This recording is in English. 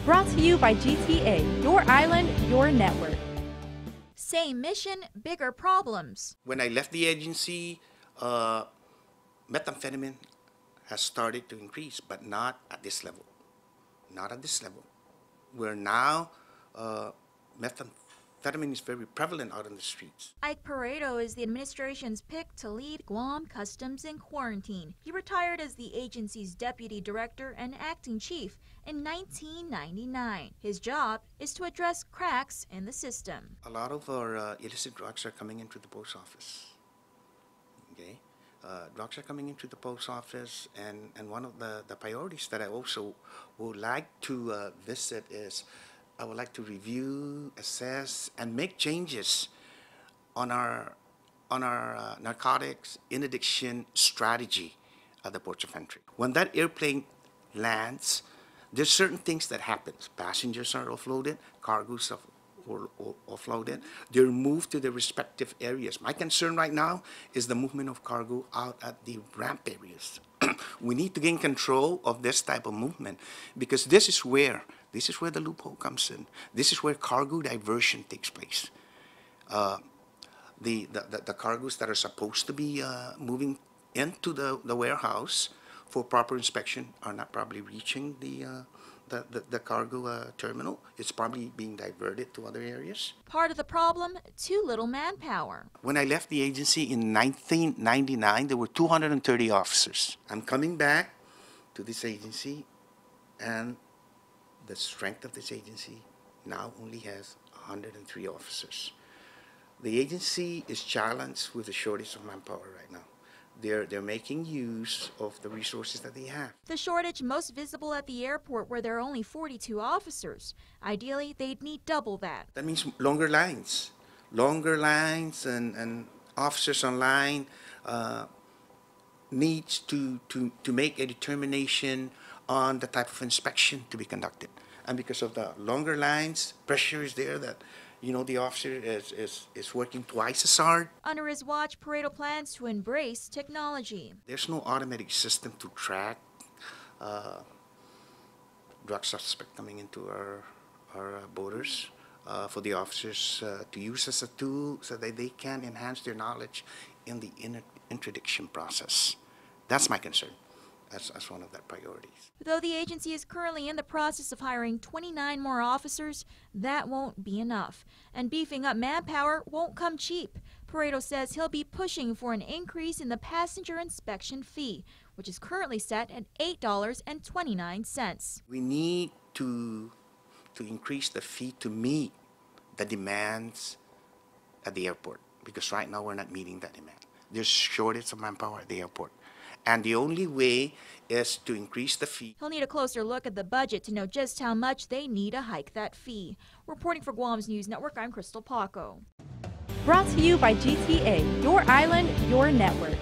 Brought to you by GTA, your island, your network. Same mission, bigger problems. When I left the agency, methamphetamine has started to increase, but not at this level. Not at this level. Where now methamphetamine is very prevalent out on the streets. Ike Peredo is the administration's pick to lead Guam Customs and Quarantine. He retired as the agency's deputy director and acting chief in 1999. His job is to address cracks in the system. A lot of our illicit drugs are coming into the post office. Okay? Drugs are coming into the post office, and one of the priorities that I also would like to visit is I would like to review, assess, and make changes on our narcotics interdiction strategy at the ports of entry. When that airplane lands, there's certain things that happen. Passengers are offloaded, cargoes are offloaded. They're moved to their respective areas. My concern right now is the movement of cargo out at the ramp areas. We need to gain control of this type of movement, because this is where the loophole comes in. This is where cargo diversion takes place. The cargoes that are supposed to be moving into the warehouse for proper inspection are not probably reaching the cargo terminal. It's probably being diverted to other areas. Part of the problem, too little manpower. When I left the agency in 1999, there were 230 officers. I'm coming back to this agency, and the strength of this agency now only has 103 officers. The agency is challenged with a shortage of manpower right now. They're making use of the resources that they have. The shortage most visible at the airport, where there are only 42 officers. Ideally, they'd need double that. That means longer lines. Longer lines and officers on line needs to make a determination on the type of inspection to be conducted. And because of the longer lines, pressure is there that the officer is working twice as hard. Under his watch, Peredo plans to embrace technology. There's no automatic system to track drug suspect coming into our borders for the officers to use as a tool so that they can enhance their knowledge in the interdiction process. That's my concern. As one of their priorities. Though the agency is currently in the process of hiring 29 more officers, that won't be enough. And beefing up manpower won't come cheap. Peredo says he'll be pushing for an increase in the passenger inspection fee, which is currently set at $8.29. We need to increase the fee to meet the demands at the airport, because right now we're not meeting that demand. There's shortage of manpower at the airport. And the only way is to increase the fee. He'll need a closer look at the budget to know just how much they need to hike that fee. Reporting for Guam's News Network, I'm Crystal Paco. Brought to you by GTA, your island, your network.